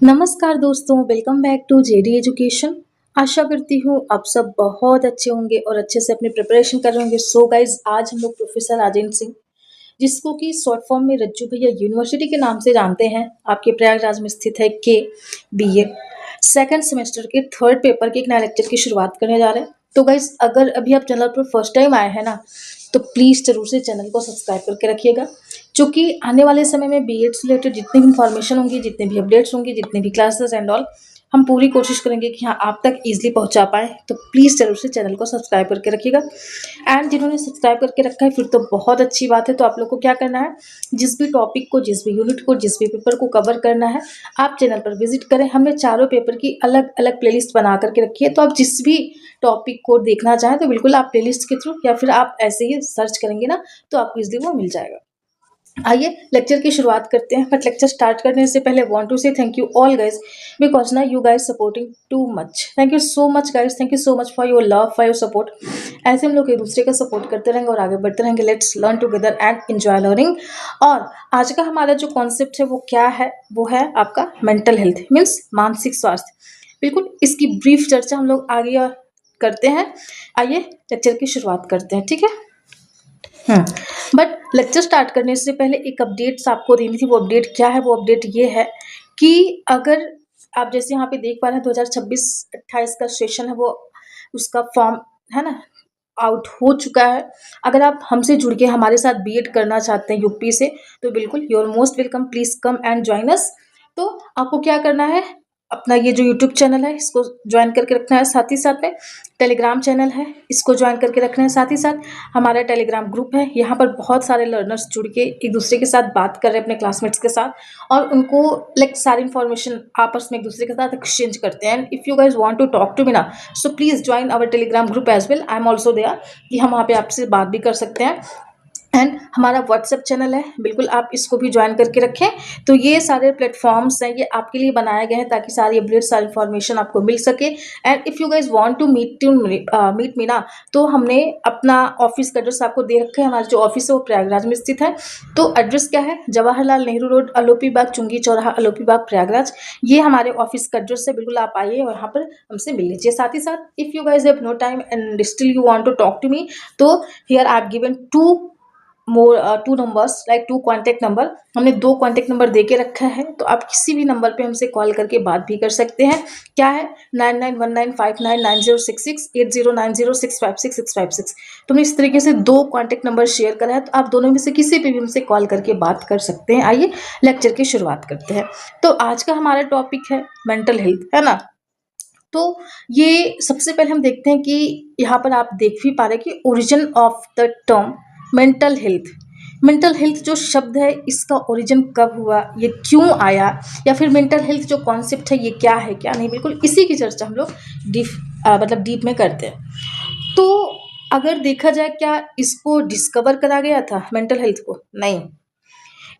नमस्कार दोस्तों, welcome back to JD education. आशा करती हूँ आप सब बहुत अच्छे होंगे और अच्छे से अपनी प्रिपरेशन कर रहे होंगे। सो गाइज, आज हम लोग प्रोफेसर राजेंद्र सिंह, जिसको कि शॉर्ट फॉर्म में रज्जू भैया यूनिवर्सिटी के नाम से जानते हैं, आपके प्रयागराज में स्थित है, के बीए सेकंड सेमेस्टर के थर्ड पेपर के एक नया लेक्चर की शुरुआत करने जा रहे हैं। तो गाइज, अगर अभी आप चैनल पर फर्स्ट टाइम आए हैं ना, तो प्लीज़ जरूर से चैनल को सब्सक्राइब करके रखिएगा, क्योंकि आने वाले समय में बीएड से रिलेटेड जितनी भी इन्फॉर्मेशन होंगी, जितने भी अपडेट्स होंगे, जितने भी क्लासेस एंड ऑल, हम पूरी कोशिश करेंगे कि हाँ आप तक ईजिली पहुंचा पाए। तो प्लीज़ जरूर से चैनल को सब्सक्राइब करके रखिएगा। एंड जिन्होंने सब्सक्राइब करके रखा है फिर तो बहुत अच्छी बात है। तो आप लोग को क्या करना है, जिस भी टॉपिक को, जिस भी यूनिट को, जिस भी पेपर को कवर करना है, आप चैनल पर विजिट करें। हमने चारों पेपर की अलग अलग प्लेलिस्ट बना करके रखी है, तो आप जिस भी टॉपिक को देखना चाहें तो बिल्कुल आप प्लेलिस्ट के थ्रू या फिर आप ऐसे ही सर्च करेंगे ना, तो आपको इजिली वो मिल जाएगा। आइए लेक्चर की शुरुआत करते हैं। बट लेक्चर स्टार्ट करने से पहले want to say thank you all guys, because ना you guys supporting too much. Thank you so much guys, thank you so much for your love, for your support. ऐसे हम लोग एक दूसरे का सपोर्ट करते रहेंगे और आगे बढ़ते रहेंगे। Let's learn together and enjoy learning. और आज का हमारा जो कॉन्सेप्ट है वो क्या है, वो है आपका मेंटल हेल्थ, मीन्स मानसिक स्वास्थ्य। बिल्कुल इसकी ब्रीफ चर्चा हम लोग आगे करते हैं। आइए लेक्चर की शुरुआत करते हैं, ठीक है। बट लेक्चर स्टार्ट करने से पहले एक अपडेट्स आपको देनी थी। वो अपडेट क्या है? वो अपडेट ये है कि अगर आप जैसे यहाँ पे देख पा रहे हैं 2026-28 का सेशन है, वो उसका फॉर्म है ना आउट हो चुका है। अगर आप हमसे जुड़ के हमारे साथ बीएड करना चाहते हैं यूपी से, तो बिल्कुल you are most welcome, please come and join us. तो आपको क्या करना है, अपना ये जो यूट्यूब चैनल है इसको ज्वाइन करके रखना है, साथ ही साथ में टेलीग्राम चैनल है इसको ज्वाइन करके रखना है, साथ ही साथ हमारा टेलीग्राम ग्रुप है। यहाँ पर बहुत सारे लर्नर्स जुड़ के एक दूसरे के साथ बात कर रहे हैं अपने क्लासमेट्स के साथ, और उनको लाइक सारी इन्फॉर्मेशन आपस में एक दूसरे के साथ एक्सचेंज करते हैं। And if you guys want to talk to me ना, so please join our Telegram group as well, I am also there, कि हम वहाँ पे आपसे बात भी कर सकते हैं। एंड हमारा व्हाट्सएप चैनल है, बिल्कुल आप इसको भी ज्वाइन करके रखें। तो ये सारे प्लेटफॉर्म्स हैं, ये आपके लिए बनाए गए हैं ताकि सारी अपडेट, सारी इन्फॉर्मेशन आपको मिल सके। And if you guys want to meet me ना, तो हमने अपना ऑफिस का एड्रेस आपको दे रखा है। हमारा जो ऑफिस है वो प्रयागराज में स्थित है। तो एड्रेस क्या है? जवाहरलाल नेहरू रोड, अलोपी बाग, चुंगी चौराहा, अलोपी बाग, प्रयागराज। ये हमारे ऑफिस का एड्रेस है। बिल्कुल आप आइए और यहाँ पर हमसे मिल लीजिए। साथ ही साथ if you guys have no time and still you want to talk to me, तो here I have given two numbers, like two contact number. हमने 2 कॉन्टैक्ट नंबर दे के रखा है, तो आप किसी भी नंबर पे हमसे कॉल करके बात भी कर सकते हैं। क्या है? 9919599066, 8090656656। तो हमने इस तरीके से 2 कॉन्टैक्ट नंबर शेयर करा है, तो आप दोनों में से किसी पे भी हमसे कॉल करके बात कर सकते हैं। आइए लेक्चर की शुरुआत करते हैं। तो आज का हमारा टॉपिक है मेंटल हेल्थ, है ना। तो ये सबसे पहले हम देखते हैं कि यहाँ पर आप देख भी पा रहे हैं कि origin of the term mental health. Mental health जो शब्द है इसका ओरिजिन कब हुआ, ये क्यों आया, या फिर मेंटल हेल्थ जो कॉन्सेप्ट है ये क्या है क्या नहीं, बिल्कुल इसी की चर्चा हम लोग डीप में करते हैं। तो अगर देखा जाए, क्या इसको डिस्कवर करा गया था मेंटल हेल्थ को? नहीं,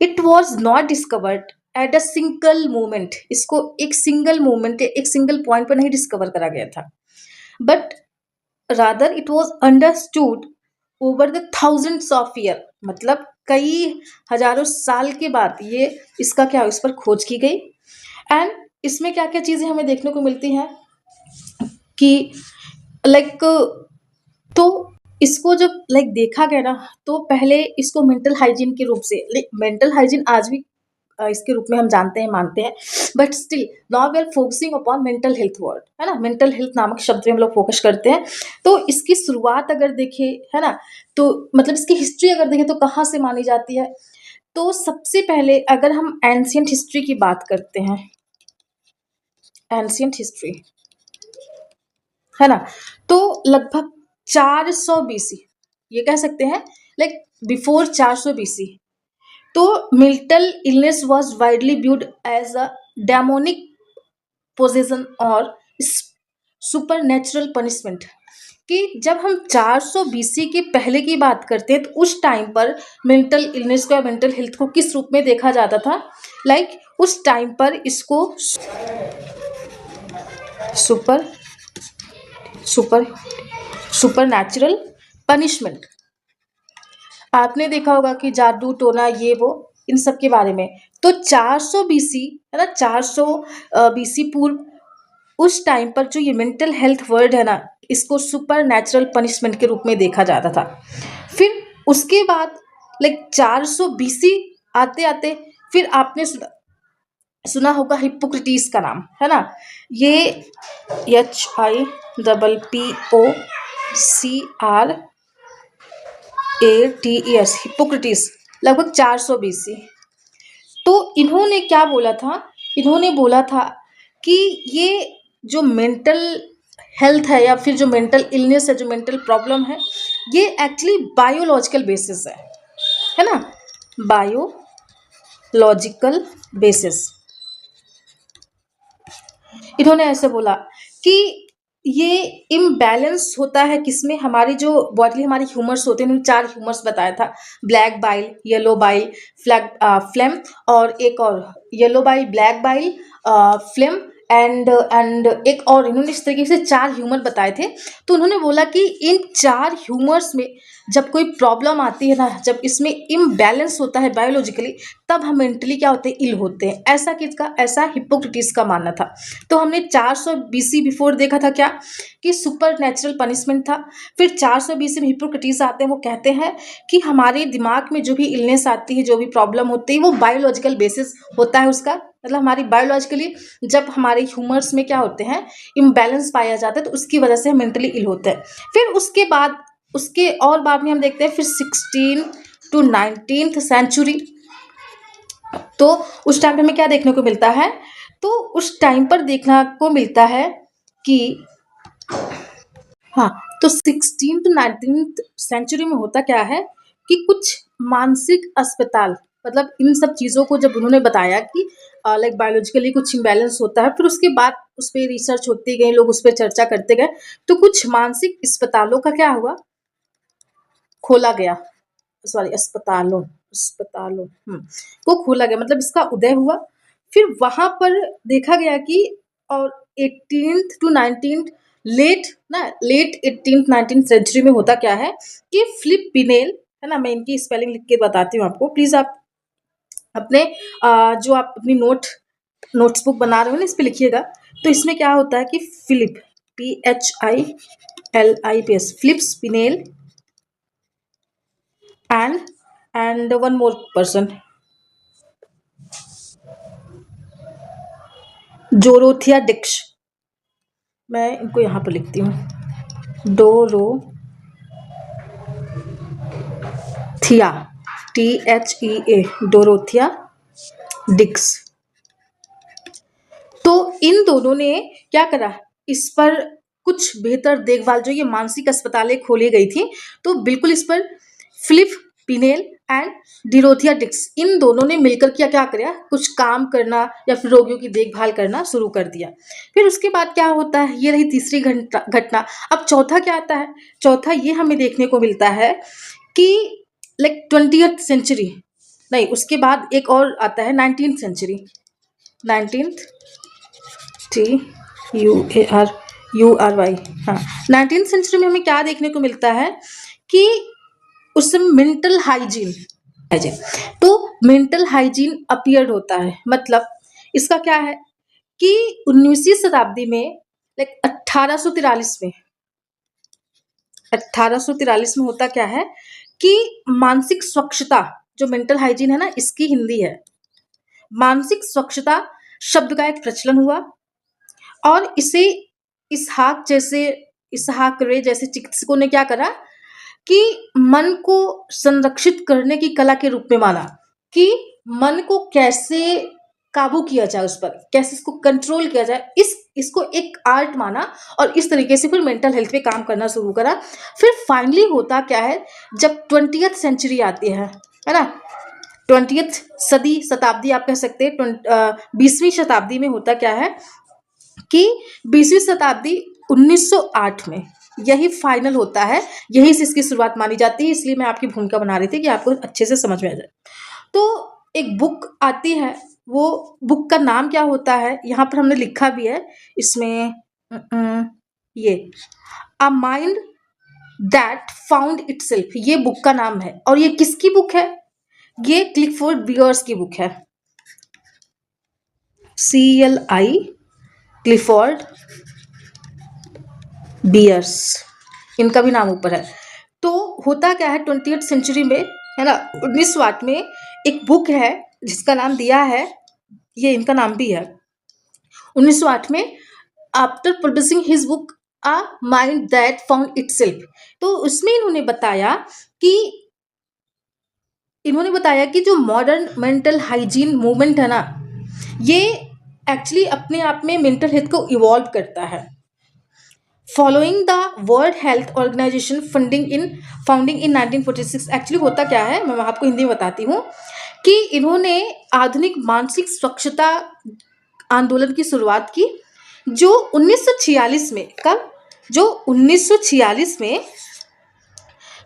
it was not discovered at a single moment. इसको एक सिंगल मोमेंट, एक सिंगल पॉइंट पर नहीं डिस्कवर करा गया था, but rather it was understood over the thousands of year. मतलब कई हजारों साल के बाद ये इसका क्या, इस पर खोज की गई। एंड इसमें क्या क्या चीजें हमें देखने को मिलती हैं कि लाइक, तो इसको जब लाइक देखा गया ना, तो पहले इसको मेंटल हाइजीन के रूप से, मेंटल हाइजीन आज भी इसके रूप में हम जानते हैं, मानते हैं, but still now we are focusing upon mental health word, है ना। मेंटल हेल्थ नामक शब्द में हम लोग फोकस करते हैं। तो इसकी शुरुआत अगर देखें, है ना, तो मतलब इसकी हिस्ट्री अगर देखें तो कहाँ से मानी जाती है, तो सबसे पहले अगर हम एंशियंट हिस्ट्री की बात करते हैं, एंशियंट हिस्ट्री, है ना, तो लगभग 400 बीसी, ये कह सकते हैं, लाइक बिफोर 400 बीसी, तो mental illness was widely viewed as a demonic possession और सुपरनेचुरल पनिशमेंट। कि जब हम 400 बीसी के पहले की बात करते हैं, तो उस टाइम पर मेंटल इलनेस को या मेंटल हेल्थ को किस रूप में देखा जाता था? लाइक उस टाइम पर इसको super super super natural punishment. आपने देखा होगा कि जादू टोना ये वो, इन सब के बारे में। तो 400 बीसी है ना, 400 बीसी पूर्व उस टाइम पर जो ये मेंटल हेल्थ वर्ड है ना, इसको सुपर नेचुरल पनिशमेंट के रूप में देखा जाता था। फिर उसके बाद लाइक 400 बीसी आते आते फिर आपने सुना होगा हिप्पोक्रेटिस का नाम, है ना। ये HIPPOCRATES हिप्पोक्रेटिस, लगभग 400 बीसी। तो इन्होंने क्या बोला था, इन्होंने बोला था कि ये जो मेंटल हेल्थ है या फिर जो मेंटल इलनेस है, जो मेंटल प्रॉब्लम है, ये एक्चुअली बायोलॉजिकल बेसिस है ना, बायोलॉजिकल बेसिस। इन्होंने ऐसे बोला कि ये इम्बैलेंस होता है किसमें, हमारी जो बॉडी, हमारी ह्यूमर्स होते हैं, इन्होंने 4 ह्यूमर्स बताया था, black bile, yellow bile, flame, और एक और yellow bile, black bile, flame and एक और, इन्होंने इस तरीके से 4 ह्यूमर बताए थे। तो उन्होंने बोला कि इन 4 ह्यूमर्स में जब कोई प्रॉब्लम आती है ना, जब इसमें इम्बैलेंस होता है बायोलॉजिकली, तब हम मेंटली क्या होते हैं, इल होते हैं। ऐसा किसका, ऐसा हिप्पोक्रेटिस का मानना था। तो हमने 400 बीसी बिफोर देखा था क्या, कि सुपर नेचुरल पनिशमेंट था। फिर 400 बीसी में हिप्पोक्रेटिस आते हैं, वो कहते हैं कि हमारे दिमाग में जो भी इलनेस आती है, जो भी प्रॉब्लम होती है, वो बायोलॉजिकल बेसिस होता है उसका, मतलब हमारी बायोलॉजिकली जब हमारे ह्यूमर्स में क्या होते हैं, इम्बैलेंस पाया जाता है, तो उसकी वजह से हम मेंटली इल होते हैं। फिर उसके बाद, उसके और बाद में हम देखते हैं फिर 16 to 19th सेंचुरी। तो उस टाइम पे हमें क्या देखने को मिलता है, तो उस टाइम पर देखने को मिलता है कि हाँ, तो 16 to 19th सेंचुरी में होता क्या है कि कुछ मानसिक अस्पताल, मतलब इन सब चीज़ों को जब उन्होंने बताया कि लाइक बायोलॉजिकली कुछ इम्बैलेंस होता है, फिर उसके बाद उस पर रिसर्च होती गई, लोग उस पर चर्चा करते गए, तो कुछ मानसिक अस्पतालों का क्या हुआ, खोला गया, सॉरी अस्पतालों, अस्पतालों को खोला गया, मतलब इसका उदय हुआ। फिर वहां पर देखा गया कि और 18th to 19th, late 18th 19th century में होता क्या है कि फिलिप पिनेल, है ना, मैं इनकी स्पेलिंग लिख के बताती हूँ आपको, प्लीज आप अपने जो आप अपनी नोट्स बुक बना रहे हो ना, इस पे लिखिएगा। तो इसमें क्या होता है कि Philip, PHILIPS, Philippe Pinel and one more person, Dorothea Dix, मैं इनको यहाँ पर लिखती हूँ, डोरोथिया, THEA, डोरोथिया डिक्स। तो इन दोनों ने क्या करा, इस पर कुछ बेहतर देखभाल, जो ये मानसिक अस्पतालें खोली गई थी, तो बिल्कुल इस पर फिलिप पिनेल एंड डिरोथिया डिक्स, इन दोनों ने मिलकर क्या किया, कुछ काम करना या फिर रोगियों की देखभाल करना शुरू कर दिया। फिर उसके बाद क्या होता है, ये रही तीसरी घटना। अब चौथा क्या आता है, चौथा ये हमें देखने को मिलता है कि लाइक 20th सेंचुरी, नहीं उसके बाद एक और आता है 19th सेंचुरी, 19th TUARURY, हाँ, 19th सेंचुरी में हमें क्या देखने को मिलता है कि उस समय मेंटल हाइजीन, तो मेंटल हाइजीन अपीयर्ड होता है। मतलब इसका क्या है कि 19वीं शताब्दी में, लाइक 1843 में होता क्या है कि मानसिक स्वच्छता, जो मेंटल हाइजीन है ना, इसकी हिंदी है मानसिक स्वच्छता शब्द का एक प्रचलन हुआ, और इसे इसहाक रे जैसे चिकित्सकों ने क्या करा कि मन को संरक्षित करने की कला के रूप में माना, कि मन को कैसे काबू किया जाए, उस पर कैसे इसको कंट्रोल किया जाए, इसको एक आर्ट माना, और इस तरीके से फिर मेंटल हेल्थ पे काम करना शुरू करा। फिर फाइनली होता क्या है, जब 20th सेंचुरी आती है ना, 20th शताब्दी आप कह सकते हैं, 20वीं शताब्दी में होता क्या है कि 20वीं शताब्दी 1908 में यही फाइनल होता है, यही से इसकी शुरुआत मानी जाती है। इसलिए मैं आपकी भूमिका बना रही थी कि आपको अच्छे से समझ में आ जाए। तो एक बुक आती है, वो बुक का नाम क्या होता है, यहाँ पर हमने लिखा भी है इसमें, ये अ माइंड दैट फाउंड इटसेल्फ, ये बुक का नाम है। और ये किसकी बुक है, ये क्लिफोर्ड बियर्स की बुक है, CLI, क्लिफोर्ड बियर्स, इनका भी नाम ऊपर है। तो होता क्या है 20th सेंचुरी में, है ना, 1908 में एक बुक है जिसका नाम दिया है, ये इनका नाम भी है, 1908 में, after publishing his book a mind that found itself. तो उसमें इन्होंने बताया कि जो मॉडर्न मेंटल हाइजीन मूवमेंट है ना, ये एक्चुअली अपने आप में मेंटल हेल्थ को इवॉल्व करता है। Following the world health organisation founding in 1946। Actually होता क्या है, मैं आपको हिंदी में बताती हूँ कि इन्होंने आधुनिक मानसिक स्वच्छता आंदोलन की शुरुआत की, जो 1946 में, कब, जो 1946 में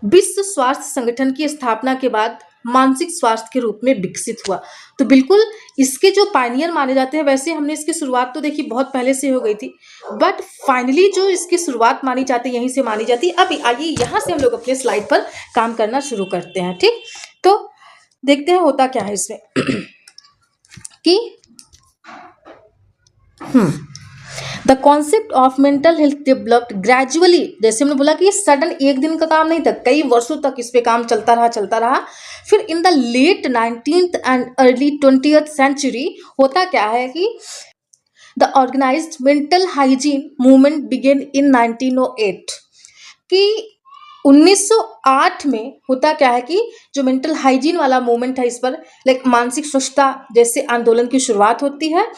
विश्व स्वास्थ्य संगठन की स्थापना के बाद मानसिक स्वास्थ्य के रूप में विकसित हुआ। तो बिल्कुल इसके जो पायनियर माने जाते हैं, वैसे हमने इसकी शुरुआत तो देखी बहुत पहले से हो गई थी, बट फाइनली जो इसकी शुरुआत मानी जाती है, यहीं से मानी जाती है। अब आइए यहाँ से हम लोग अपने स्लाइड पर काम करना शुरू करते हैं। ठीक, तो देखते हैं होता क्या है इसमें कि the concept of mental health developed gradually. जैसे हमने बोला कि ये सडन एक दिन का काम नहीं था, कई वर्षों तक इस पे काम चलता रहा। फिर in the late 19th and early 20th century होता क्या है कि the organised mental hygiene movement began in 1908। कि 1908 में होता क्या है कि जो मेंटल हाइजीन वाला मूवमेंट है, इस पर लाइक मानसिक स्वच्छता जैसे आंदोलन की शुरुआत होती है।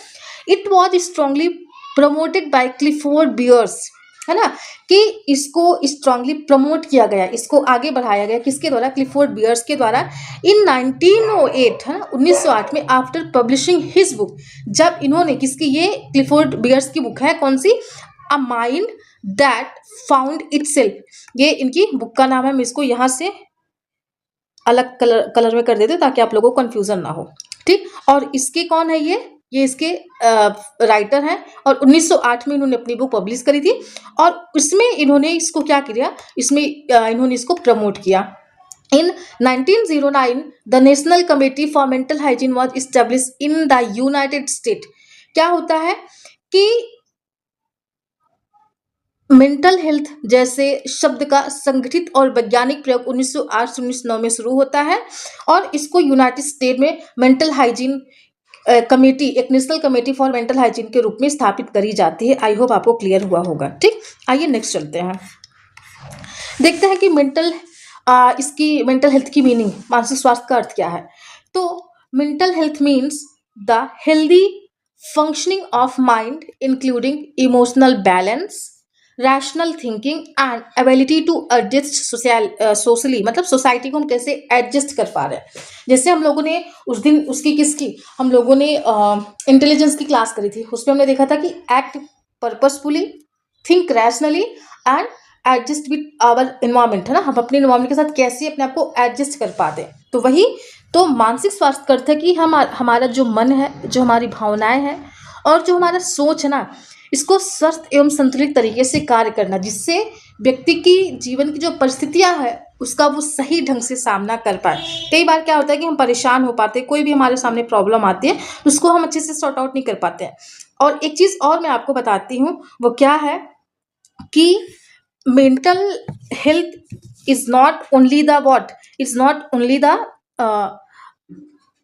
It was strongly promoted by Clifford Beers, है ना, कि इसको स्ट्रांगली प्रमोट किया गया, इसको आगे बढ़ाया गया किसके द्वारा, क्लिफोर्ड बियर्स के द्वारा, इन 1908, है ना, 1908 में, आफ्टर पब्लिशिंग हिज बुक, जब इन्होंने किसकी, ये क्लिफोर्ड बियर्स की बुक है, कौन सी, a mind that found itself, ये इनकी बुक का नाम है। मैं इसको यहाँ से अलग कलर में कर देते हैं ताकि आप लोगों को कंफ्यूजन ना हो। ठीक, और इसके कौन है, ये इसके राइटर हैं, और 1908 में इन्होंने अपनी बुक पब्लिश करी थी, और इसमें इन्होंने इसको क्या किया, इसमें इन्होंने इसको प्रमोट किया। इन 1909 the national committee for mental hygiene was establish in the United state. क्या होता है कि मेंटल हेल्थ जैसे शब्द का संगठित और वैज्ञानिक प्रयोग 1908 से 1909 में शुरू होता है, और इसको यूनाइटेड स्टेट में मेंटल हाइजीन कमेटी, एक national committee for mental hygiene के रूप में स्थापित करी जाती है। आई होप आपको क्लियर हुआ होगा। ठीक, आइए नेक्स्ट चलते हैं, देखते हैं कि इसकी मेंटल हेल्थ की मीनिंग, मानसिक स्वास्थ्य का अर्थ क्या है। तो mental health means the healthy functioning of mind including emotional balance, rational thinking and ability to adjust socially, मतलब सोसाइटी को हम कैसे एडजस्ट कर पा रहे हैं। जैसे हम लोगों ने उस दिन हम लोगों ने इंटेलिजेंस की क्लास करी थी, उसमें हमने देखा था कि act purposefully, think rationally and adjust with our environment, है ना, हम अपने इन्वायरमेंट के साथ कैसे अपने आप को एडजस्ट कर पाते हैं। तो वही तो मानसिक स्वास्थ्य का अर्थ है कि हमारा जो मन है, जो हमारी भावनाएं हैं, और जो हमारा सोच है ना, इसको स्वस्थ एवं संतुलित तरीके से कार्य करना, जिससे व्यक्ति की जीवन की जो परिस्थितियां है उसका वो सही ढंग से सामना कर पाए। कई बार क्या होता है कि हम परेशान हो पाते हैं, कोई भी हमारे सामने प्रॉब्लम आती है, उसको हम अच्छे से सॉर्ट आउट नहीं कर पाते हैं। और एक चीज़ और मैं आपको बताती हूँ, वो क्या है कि mental health is not only the what, it's not only the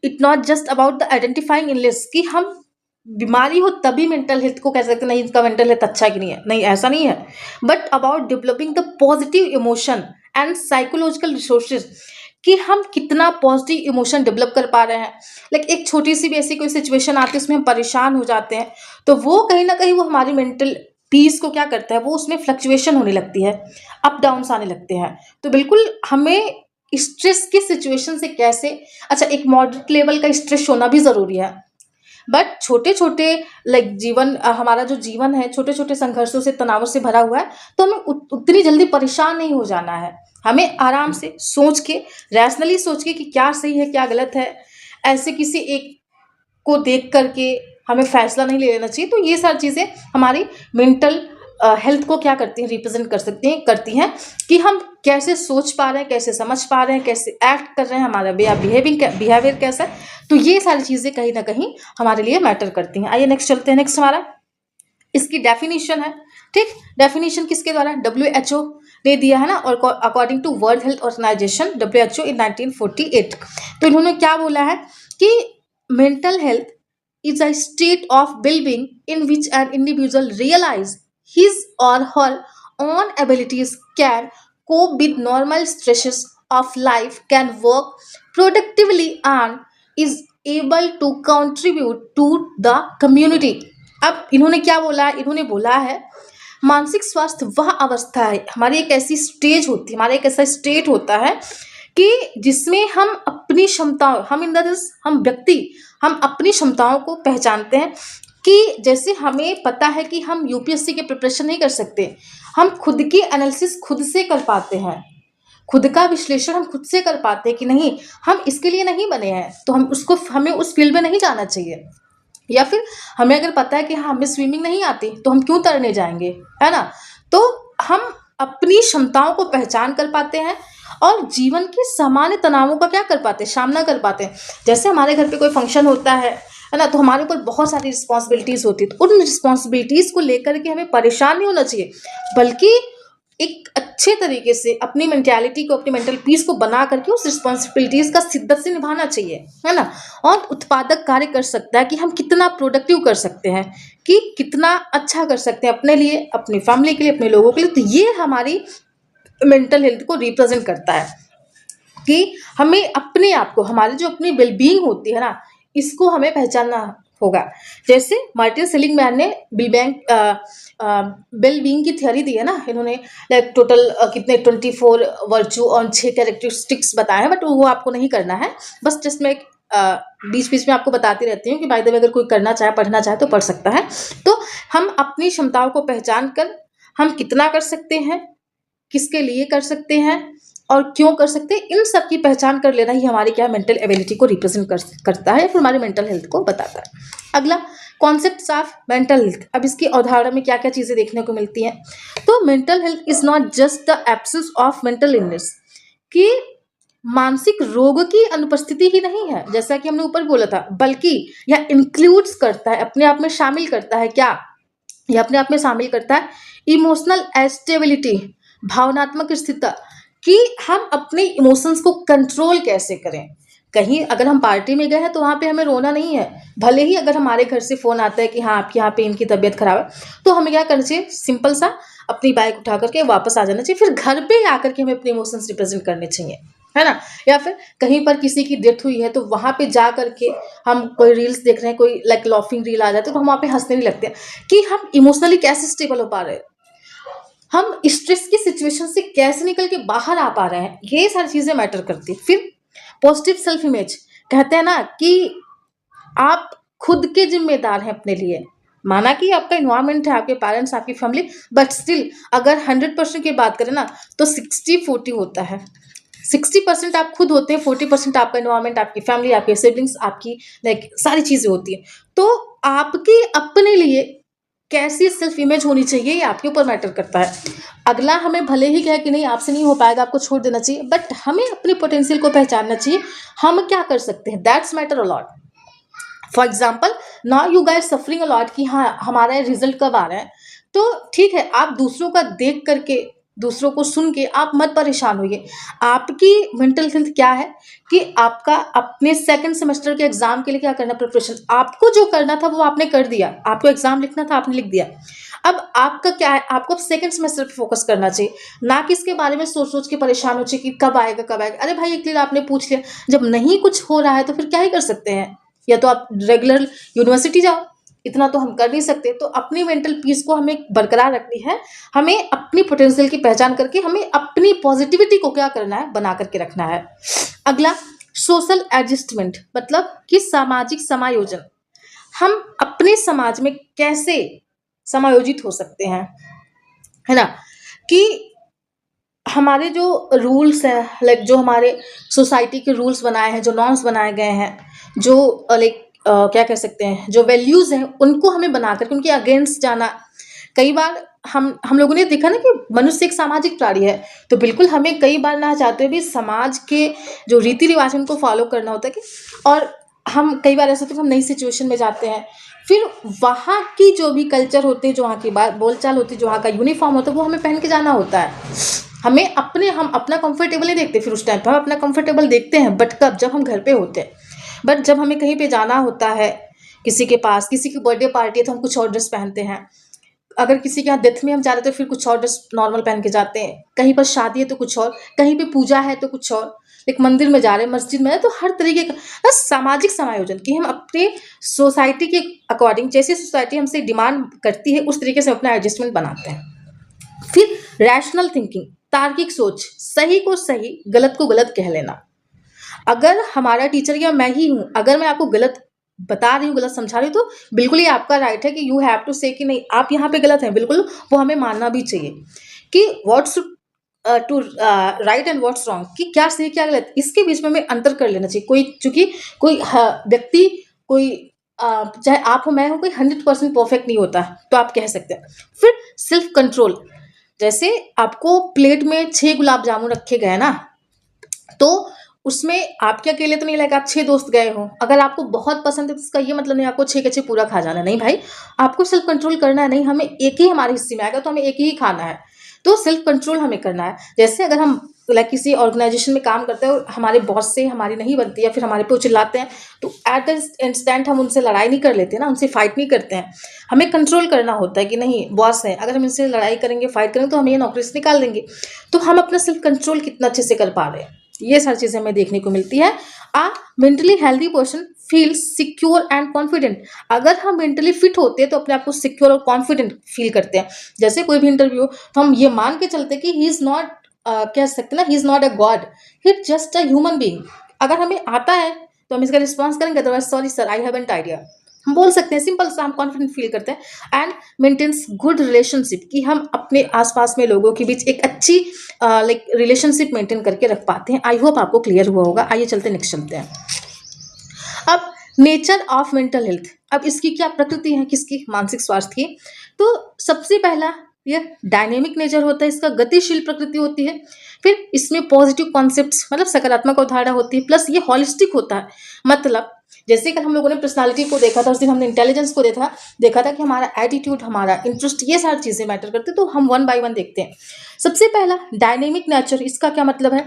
it not just about the identifying illness, कि हम बीमारी हो तभी मेंटल हेल्थ को कह सकते नहीं, इसका मेंटल हेल्थ अच्छा कि नहीं है, नहीं ऐसा नहीं है, but about developing the positive emotion and psychological resources, कि हम कितना पॉजिटिव इमोशन डेवलप कर पा रहे हैं। लाइक एक छोटी सी भी ऐसी कोई सिचुएशन आती है, उसमें हम परेशान हो जाते हैं, तो वो कहीं ना कहीं वो हमारी मेंटल पीस को क्या करता है, वो उसमें फ्लक्चुएशन होने लगती है, अप डाउन्स आने लगते हैं। तो बिल्कुल हमें स्ट्रेस की सिचुएशन से कैसे, अच्छा एक मॉडरेट लेवल का स्ट्रेस होना भी ज़रूरी है, बट छोटे छोटे लाइक हमारा जो जीवन है छोटे छोटे संघर्षों से, तनावों से भरा हुआ है, तो हमें उतनी जल्दी परेशान नहीं हो जाना है। हमें आराम से सोच के, रैशनली सोच के कि क्या सही है क्या गलत है, ऐसे किसी एक को देख करके हमें फैसला नहीं ले लेना चाहिए। तो ये सारी चीज़ें हमारी मेंटल हेल्थ को क्या करती हैं, रिप्रेजेंट कर सकती हैं, करती हैं कि हम कैसे सोच पा रहे हैं, कैसे समझ पा रहे हैं, कैसे एक्ट कर रहे हैं, हमारा बिहेवियर कैसा है। तो ये सारी चीज़ें कहीं ना कहीं हमारे लिए मैटर करती हैं। आइए नेक्स्ट चलते हैं। नेक्स्ट हमारा इसकी डेफिनेशन है। ठीक, डेफिनेशन किसके द्वारा, WHO ने दिया है ना, और according to world health organisation WHO in 1948। तो इन्होंने क्या बोला है कि mental health is a state of wellbeing in which an individual realise his or her own abilities, can cope with normal stresses of life, can work productively, and is able to contribute to the community। अब इन्होंने क्या बोला है, इन्होंने बोला है मानसिक स्वास्थ्य वह अवस्था है, हमारी एक ऐसी स्टेज होती है, हमारा एक ऐसा स्टेट होता है कि जिसमें हम अपनी क्षमताओं, हम इन द सेंस हम व्यक्ति, हम अपनी क्षमताओं को पहचानते हैं कि जैसे हमें पता है कि हम यूपीएससी के प्रिपरेशन नहीं कर सकते, हम खुद की एनालिसिस खुद से कर पाते हैं, खुद का विश्लेषण हम खुद से कर पाते हैं कि नहीं हम इसके लिए नहीं बने हैं, तो हमें उस फील्ड में नहीं जाना चाहिए। या फिर हमें अगर पता है कि हाँ हमें स्विमिंग नहीं आती तो हम क्यों तैरने जाएंगे, है ना। तो हम अपनी क्षमताओं को पहचान कर पाते हैं और जीवन के सामान्य तनावों का क्या कर पाते हैं, सामना कर पाते हैं। जैसे हमारे घर पे कोई फंक्शन होता है ना, तो हमारे ऊपर बहुत सारी रिस्पॉन्सिबिलिटीज़ होती है, तो उन रिस्पॉन्सिबिलिटीज़ को लेकर के हमें परेशान नहीं होना चाहिए, बल्कि एक अच्छे तरीके से अपनी मेंटालिटी को, अपनी मेंटल पीस को बना करके उस रिस्पॉन्सिबिलिटीज़ का शिद्दत से निभाना चाहिए, है ना। और उत्पादक कार्य कर सकता है कि हम कितना प्रोडक्टिव कर सकते हैं, कि कितना अच्छा कर सकते हैं अपने लिए, अपनी फैमिली के लिए, अपने लोगों के लिए। तो ये हमारी मेंटल हेल्थ को रिप्रेजेंट करता है कि हमें अपने आप को, हमारी जो अपनी वेलबींग होती है ना, इसको हमें पहचानना होगा। जैसे मार्टिन सेलिगमैन ने वेलबींग की थ्योरी दी है ना, इन्होंने लाइक टोटल कितने 24 वर्चू और 6 कैरेक्टरिस्टिक्स बताए हैं, बट वो आपको नहीं करना है, बस जस्ट मैं बीच बीच में आपको बताती रहती हूँ कि बाय द वे अगर कोई करना चाहे, पढ़ना चाहे तो पढ़ सकता है। तो हम अपनी क्षमताओं को पहचान कर हम कितना कर सकते हैं, किसके लिए कर सकते हैं और क्यों कर सकते हैं, इन सब की पहचान कर लेना ही हमारी क्या मेंटल एबिलिटी को रिप्रेजेंट करता है, फिर हमारी मेंटल हेल्थ को बताता है। अगला कॉन्सेप्ट ऑफ मेंटल हेल्थ। अब इसकी अवधारणा में क्या क्या चीज़ें देखने को मिलती हैं। तो mental health is not just the absence of mental illness, कि मानसिक रोग की अनुपस्थिति ही नहीं है, जैसा कि हमने ऊपर बोला था, बल्कि यह इंक्लूड्स करता है, अपने आप में शामिल करता है, क्या यह अपने आप में शामिल करता है इमोशनल एस्टेबिलिटी, भावनात्मक स्थिरता, कि हम अपने इमोशंस को कंट्रोल कैसे करें। कहीं अगर हम पार्टी में गए हैं तो वहाँ पे हमें रोना नहीं है, भले ही अगर हमारे घर से फ़ोन आता है कि हाँ आपके यहाँ पे इनकी तबीयत खराब है, तो हमें क्या करना चाहिए, सिंपल सा अपनी बाइक उठा करके वापस आ जाना चाहिए, फिर घर पे आकर के हमें अपने इमोशंस रिप्रेजेंट करने चाहिए, है ना। या फिर कहीं पर किसी की डेथ हुई है तो वहाँ पे जा करके हम कोई रील्स देख रहे हैं, कोई लाइक लॉफिंग रील आ जाती है, तो हम वहाँ पे हंसने नहीं लगते हैं कि हम इमोशनली कैसे स्टेबल हो पा रहे हैं, हम स्ट्रेस की सिचुएशन से कैसे निकल के बाहर आ पा रहे हैं, ये सारी चीज़ें मैटर करती है। फिर पॉजिटिव सेल्फ इमेज, कहते हैं ना कि आप खुद के जिम्मेदार हैं अपने लिए। माना कि आपका इन्वायरमेंट है, आपके पेरेंट्स, आपकी फैमिली, बट स्टिल अगर 100% की बात करें ना तो 60-40 होता है। 60% आप खुद होते हैं, 40% आपका इन्वायरमेंट, आपकी फैमिली, आपके सिबलिंग्स, आपकी लाइक सारी चीज़ें होती हैं। तो आपके अपने लिए कैसी सेल्फ इमेज होनी चाहिए, ये आपके ऊपर मैटर करता है। अगला हमें भले ही कहे कि नहीं आपसे नहीं हो पाएगा, आपको छोड़ देना चाहिए, बट हमें अपने पोटेंशियल को पहचानना चाहिए, हम क्या कर सकते हैं, that's matter a lot. For example now you guys suffering a lot कि हाँ हमारा रिजल्ट कब आ रहा है, तो ठीक है आप दूसरों का देख करके, दूसरों को सुन के आप मत परेशान होइए। आपकी मेंटल हेल्थ क्या है कि आपका अपने सेकंड सेमेस्टर के एग्जाम के लिए क्या करना, प्रिपरेशन, आपको जो करना था वो आपने कर दिया, आपको एग्जाम लिखना था आपने लिख दिया। अब आपका क्या है, आपको सेकंड सेमेस्टर पे फोकस करना चाहिए, ना कि इसके बारे में सोच सोच के परेशान हो चाहिए कि कब आएगा कब आएगा। अरे भाई एक दिन आपने पूछ लिया, जब नहीं कुछ हो रहा है तो फिर क्या ही कर सकते हैं, या तो आप रेगुलर यूनिवर्सिटी जाओ, इतना तो हम कर नहीं सकते। तो अपनी मेंटल पीस को हमें बरकरार रखनी है, हमें अपनी पोटेंशियल की पहचान करके हमें अपनी पॉजिटिविटी को क्या करना है, बना करके रखना है। अगला सोशल एडजस्टमेंट, मतलब कि सामाजिक समायोजन, हम अपने समाज में कैसे समायोजित हो सकते हैं, है ना, कि हमारे जो रूल्स हैं, लाइक जो हमारे सोसाइटी के रूल्स बनाए हैं, जो नॉर्म्स बनाए गए हैं, जो लाइक क्या कह सकते हैं, जो वैल्यूज़ हैं, उनको हमें बना करके उनके अगेंस्ट जाना, कई बार हम लोगों ने देखा ना कि मनुष्य एक सामाजिक प्राणी है, तो बिल्कुल हमें कई बार ना चाहते हुए भी समाज के जो रीति रिवाज उनको फॉलो करना होता है कि, और हम कई बार ऐसा होता है कि हम नई सिचुएशन में जाते हैं, फिर वहाँ की जो भी कल्चर होते हैं, जो वहाँ की बात बोलचाल होती है, जो वहाँ का यूनिफॉर्म होता है, वो हमें पहन के जाना होता है। हम अपना कंफर्टेबल नहीं देखते, फिर उस टाइम पर हम अपना कंफर्टेबल देखते हैं, बट कब, जब हम घर पे होते हैं। बट जब हमें कहीं पे जाना होता है, किसी के पास, किसी की बर्थडे पार्टी है, तो हम कुछ और ड्रेस पहनते हैं। अगर किसी के यहाँ डेथ में हम जा रहे हैं, तो फिर कुछ और ड्रेस नॉर्मल पहन के जाते हैं। कहीं पर शादी है तो कुछ और, कहीं पे पूजा है तो कुछ और, एक मंदिर में जा रहे हैं, मस्जिद में है, तो हर तरीके का बस सामाजिक समायोजन कि हम अपने सोसाइटी के अकॉर्डिंग, जैसे सोसाइटी हमसे डिमांड करती है उस तरीके से अपना एडजस्टमेंट बनाते हैं। फिर रैशनल थिंकिंग, तार्किक सोच, सही को सही, गलत को गलत कह लेना। अगर हमारा टीचर या मैं ही हूँ, अगर मैं आपको गलत बता रही हूँ, गलत समझा रही हूँ, तो बिल्कुल ये आपका राइट है कि यू हैव टू से कि नहीं, आप यहाँ पे गलत हैं, बिल्कुल वो हमें मानना भी चाहिए कि what's to right and what's wrong, कि क्या सही क्या गलत, इसके बीच में हमें अंतर कर लेना चाहिए। कोई चूंकि कोई व्यक्ति, कोई चाहे आप हो मैं हूँ, कोई 100% परफेक्ट नहीं होता, तो आप कह सकते हैं। फिर सेल्फ कंट्रोल, जैसे आपको प्लेट में 6 गुलाब जामुन रखे गए ना, तो उसमें आपके अकेले तो नहीं लगेगा, आप 6 दोस्त गए हो, अगर आपको बहुत पसंद है तो इसका ये मतलब नहीं आपको 6 के 6 पूरा खा जाना है, नहीं भाई, आपको सेल्फ कंट्रोल करना है। नहीं, हमें एक ही हमारे हिस्से में आएगा तो हमें एक ही खाना है, तो सेल्फ कंट्रोल हमें करना है। जैसे अगर हम लाइक किसी ऑर्गेनाइजेशन में काम करते हैं और हमारे बॉस से हमारी नहीं बनती, या फिर हमारे पे वो चिल्लाते हैं, तो एट द इंस्टेंट हम उनसे लड़ाई नहीं कर लेते ना, उनसे फाइट नहीं करते हैं। हमें कंट्रोल करना होता है कि नहीं, बॉस है, अगर हम इनसे लड़ाई करेंगे, फाइट करेंगे, तो हमें ये नौकरी से निकाल देंगे। तो हम अपना सेल्फ कंट्रोल कितना अच्छे से कर पा रहे हैं, ये सारी चीजें हमें देखने को मिलती है। A mentally healthy person feel secure and confident. अगर हम मेंटली फिट होते हैं तो अपने आप को सिक्योर और कॉन्फिडेंट फील करते हैं। जैसे कोई भी इंटरव्यू, तो हम ये मान के चलते कि ही इज नॉट, कह सकते ना, he is not a God, he is just a human being. अगर हमें आता है तो हम इसका रिस्पॉन्स करेंगे, otherwise sorry sir I haven't idea, हम बोल सकते हैं, सिंपल सा, हम कॉन्फिडेंट फील करते हैं। एंड मेंटेन्स गुड रिलेशनशिप, कि हम अपने आसपास में लोगों के बीच एक अच्छी लाइक रिलेशनशिप मेंटेन करके रख पाते हैं। आई होप आपको क्लियर हुआ होगा। आइए चलते नेक्स्ट चलते हैं। अब नेचर ऑफ मेंटल हेल्थ, अब इसकी क्या प्रकृति है, किसकी, मानसिक स्वास्थ्य की। तो सबसे पहला ये डायनेमिक नेचर होता है, इसका गतिशील प्रकृति होती है। फिर इसमें पॉजिटिव कॉन्सेप्ट्स, मतलब सकारात्मक अवधारणा होती है, प्लस ये हॉलिस्टिक होता है। मतलब जैसे कल हम लोगों ने पर्सनालिटी को देखा था, उस दिन हमने इंटेलिजेंस को देखा था कि हमारा एटीट्यूड, हमारा इंटरेस्ट, ये सारी चीजें मैटर करते, तो हम वन बाय वन देखते हैं। सबसे पहला डायनेमिक नेचर, इसका क्या मतलब है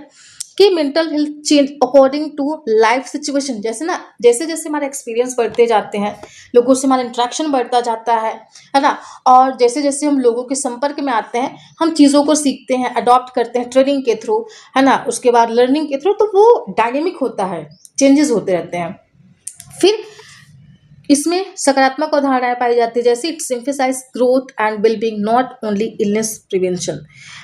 कि mental health change according to life situation. जैसे ना, जैसे जैसे हमारे एक्सपीरियंस बढ़ते जाते हैं, लोगों से हमारा इंट्रैक्शन बढ़ता जाता है ना, और जैसे जैसे हम लोगों के संपर्क में आते हैं, हम चीज़ों को सीखते हैं, अडॉप्ट करते हैं ट्रेनिंग के थ्रू, है ना, उसके बाद लर्निंग के थ्रू, तो वो डायनेमिक होता है, चेंजेस होते रहते हैं। फिर इसमें सकारात्मक अवधारणाएं पाई जाती है, जैसे it's emphasise growth and wellbeing, not only illness prevention.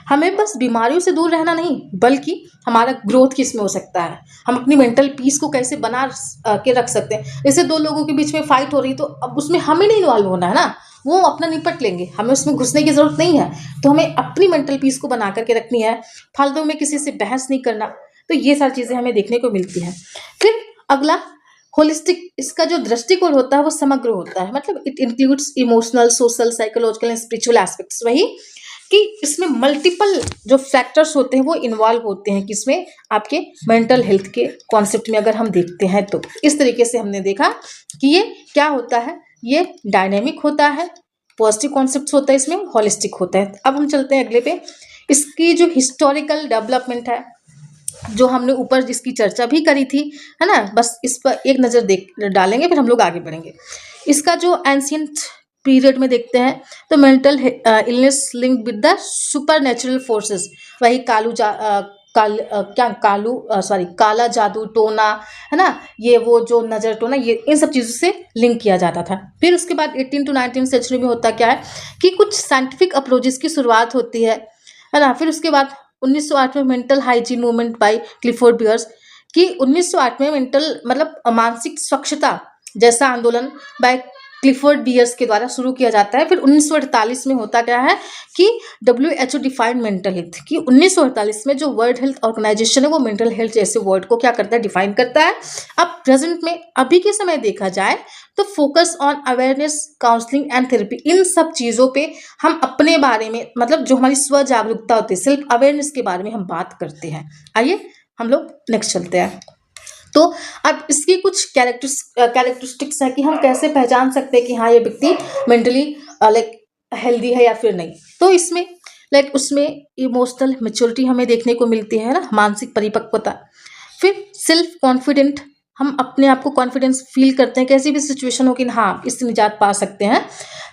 हमें बस बीमारियों से दूर रहना नहीं, बल्कि हमारा ग्रोथ किस में हो सकता है, हम अपनी मेंटल पीस को कैसे बना के रख सकते हैं। जैसे दो लोगों के बीच में फाइट हो रही, तो अब उसमें हमें नहीं इन्वॉल्व होना है ना, वो अपना निपट लेंगे, हमें उसमें घुसने की जरूरत नहीं है। तो हमें अपनी मेंटल पीस को बना करके रखनी है, फालतू में किसी से बहस नहीं करना। तो ये सारी चीजें हमें देखने को मिलती है। फिर अगला होलिस्टिक, इसका जो दृष्टिकोण होता है वो समग्र होता है, मतलब it includes emotional, social, psychological and spiritual aspects. वही कि इसमें मल्टीपल जो फैक्टर्स होते हैं वो इन्वॉल्व होते हैं, किसमें, आपके मेंटल हेल्थ के कॉन्सेप्ट में अगर हम देखते हैं तो। इस तरीके से हमने देखा कि ये क्या होता है, ये डायनेमिक होता है, पॉजिटिव कॉन्सेप्ट होता है, इसमें हॉलिस्टिक होता है। अब हम चलते हैं अगले पे। इसकी जो हिस्टोरिकल डेवलपमेंट है, जो हमने ऊपर जिसकी चर्चा भी करी थी, है ना, बस इस पर एक नज़र देख डालेंगे, फिर हम लोग आगे बढ़ेंगे। इसका जो एंशियंट पीरियड में देखते हैं, तो mental illness linked with the super natural forces, वही काला जादू टोना, है ना, ये वो जो नजर टोना, ये इन सब चीज़ों से लिंक किया जाता था। फिर उसके बाद 18 to 19 सेंचुरी में होता क्या है कि कुछ साइंटिफिक अप्रोचेस की शुरुआत होती है ना। फिर उसके बाद 1908 में mental hygiene movement by Clifford Beers, कि 1908 में मेंटल मतलब मानसिक स्वच्छता जैसा आंदोलन बाय क्लिफर्ड बियर्स के द्वारा शुरू किया जाता है। फिर 1948 में होता क्या है कि WHO डिफाइंड मेंटल हेल्थ, कि 1948 में जो वर्ल्ड हेल्थ ऑर्गेनाइजेशन है वो मेंटल हेल्थ जैसे वर्ड को क्या करता है, डिफाइन करता है। अब प्रेजेंट में अभी के समय देखा जाए तो focus on awareness, counselling and therapy, इन सब चीज़ों पे हम अपने बारे में, मतलब जो हमारी स्व जागरूकता होती है, सेल्फ अवेयरनेस के बारे में हम बात करते हैं। आइए हम लोग नेक्स्ट चलते हैं। तो अब इसकी कुछ कैरेक्टरिस्टिक्स है कि हम कैसे पहचान सकते हैं कि हाँ ये व्यक्ति मेंटली लाइक हेल्दी है या फिर नहीं। तो इसमें लाइक उसमें इमोशनल मैच्योरिटी हमें देखने को मिलती है ना, मानसिक परिपक्वता। फिर सेल्फ कॉन्फिडेंट, हम अपने आप को कॉन्फिडेंस फील करते हैं, कैसी भी सिचुएशन हो कि हाँ इससे निजात पा सकते हैं।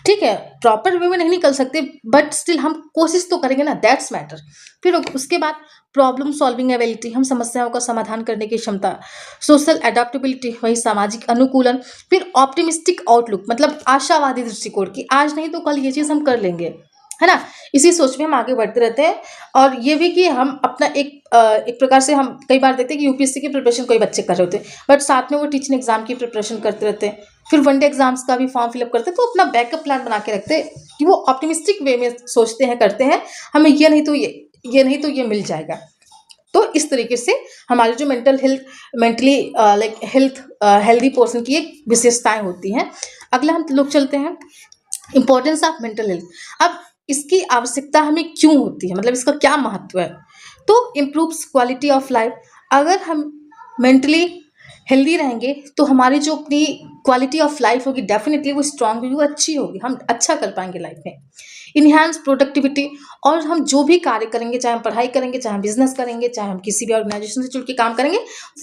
ठीक है, प्रॉपर वे में नहीं निकल सकते बट स्टिल हम कोशिश तो करेंगे ना, दैट्स मैटर। फिर उसके बाद प्रॉब्लम सॉल्विंग एबिलिटी, हम समस्याओं का समाधान करने की क्षमता। सोशल एडेप्टेबिलिटी, वही सामाजिक अनुकूलन। फिर ऑप्टिमिस्टिक आउटलुक, मतलब आशावादी दृष्टिकोण की आज नहीं तो कल ये चीज़ हम कर लेंगे, है ना। इसी सोच में हम आगे बढ़ते रहते हैं। और ये भी कि हम अपना एक प्रकार से हम कई बार देखते हैं कि यूपीएससी की प्रिपरेशन कोई बच्चे कर रहे होते हैं बट साथ में वो टीचिंग एग्जाम की प्रिपरेशन करते रहते हैं, फिर वनडे एग्जाम्स का भी फॉर्म फिलअप करते हैं। तो अपना बैकअप प्लान बना के रखते हैं कि वो ऑप्टिमिस्टिक वे में सोचते हैं, करते हैं, हमें ये नहीं तो ये मिल जाएगा। तो इस तरीके से हमारी जो मेंटली लाइक हेल्दी पर्सन की एक विशेषताएं होती हैं। अगला हम लोग चलते हैं इंपॉर्टेंस ऑफ मेंटल हेल्थ। अब इसकी आवश्यकता हमें क्यों होती है, मतलब इसका क्या महत्व है। तो इम्प्रूव्स क्वालिटी ऑफ लाइफ, अगर हम मेंटली हेल्दी रहेंगे तो हमारी जो अपनी क्वालिटी ऑफ लाइफ होगी डेफिनेटली वो स्ट्रांग होगी, वो अच्छी होगी, हम अच्छा कर पाएंगे लाइफ में। इन्हांस प्रोडक्टिविटी, और हम जो भी कार्य करेंगे, चाहे हम पढ़ाई करेंगे, चाहे हम बिजनेस करेंगे, चाहे हम किसी भी ऑर्गेनाइजेशन से जुड़ के काम करेंगे,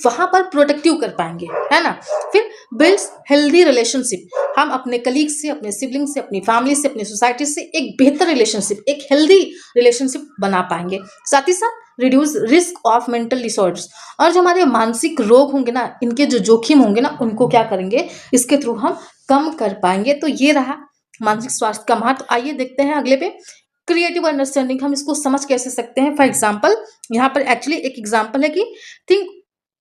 वहाँ पर प्रोडक्टिव कर पाएंगे, है ना। फिर बिल्ड्स हेल्दी रिलेशनशिप, हम अपने कलीग से, अपने सिबलिंग से, अपनी फैमिली से, अपनी सोसाइटी से एक बेहतर रिलेशनशिप, एक हेल्दी रिलेशनशिप बना पाएंगे। साथ ही साथ reduce risk of mental disorders, और जो हमारे मानसिक रोग होंगे ना, इनके जो जोखिम होंगे ना, उनको क्या करेंगे, इसके थ्रू हम कम कर पाएंगे। तो ये रहा मानसिक स्वास्थ्य का महत्व। आइए देखते हैं अगले पे, क्रिएटिव अंडरस्टैंडिंग, हम इसको समझ कैसे सकते हैं। फॉर एग्जाम्पल, यहाँ पर एक्चुअली एक एग्जाम्पल है कि think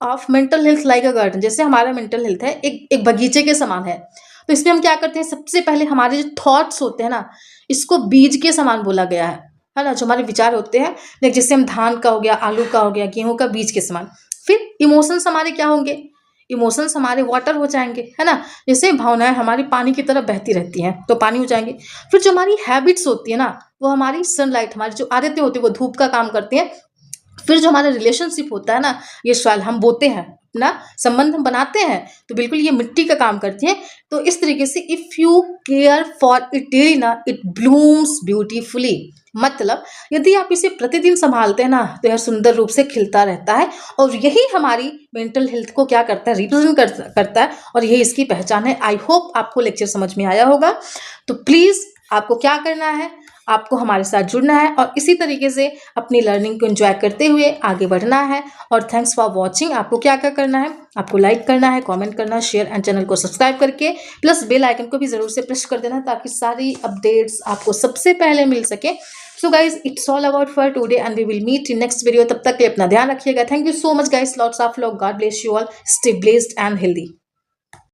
of mental health like a garden, जैसे हमारा मेंटल हेल्थ है एक बगीचे के समान है। तो इसमें हम क्या करते हैं, सबसे पहले हमारे जो थॉट्स होते हैं ना, इसको बीज के समान बोला गया है ना। जो हमारे विचार होते हैं, जैसे हम धान का हो गया, आलू का हो गया, गेहूं का बीज के समान। फिर इमोशंस हमारे क्या होंगे, इमोशंस हमारे वाटर हो जाएंगे, है ना। जैसे भावनाएं हमारी पानी की तरह बहती रहती हैं तो पानी हो जाएंगे। फिर जो हमारी हैबिट्स होती है ना, वो हमारी सनलाइट, हमारी जो आदतें होती है वो धूप का काम करती हैं। फिर जो हमारा रिलेशनशिप होता है ना, ये सॉइल हम बोते हैं, अपना संबंध हम बनाते हैं, तो बिल्कुल ये मिट्टी का काम करती है। तो इस तरीके से if you care for it daily ना, इट ब्लूम्स ब्यूटीफुली, मतलब यदि आप इसे प्रतिदिन संभालते हैं ना तो यह सुंदर रूप से खिलता रहता है। और यही हमारी मेंटल हेल्थ को क्या करता है, रिप्रेजेंट करता है, और यही इसकी पहचान है। आई होप आपको लेक्चर समझ में आया होगा। तो प्लीज आपको क्या करना है, आपको हमारे साथ जुड़ना है और इसी तरीके से अपनी लर्निंग को एंजॉय करते हुए आगे बढ़ना है। और थैंक्स फॉर वॉचिंग। आपको क्या क्या करना है, आपको लाइक करना है, कमेंट करना है, शेयर एंड चैनल को सब्सक्राइब करके प्लस बेल आइकन को भी जरूर से प्रेस कर देना ताकि सारी अपडेट्स आपको सबसे पहले मिल सके। So guys, it's all about for today and we will meet in next video. तब तक के लिए अपना ध्यान रखिएगा। Thank you so much guys, lots of love, God bless you all, stay blessed and healthy.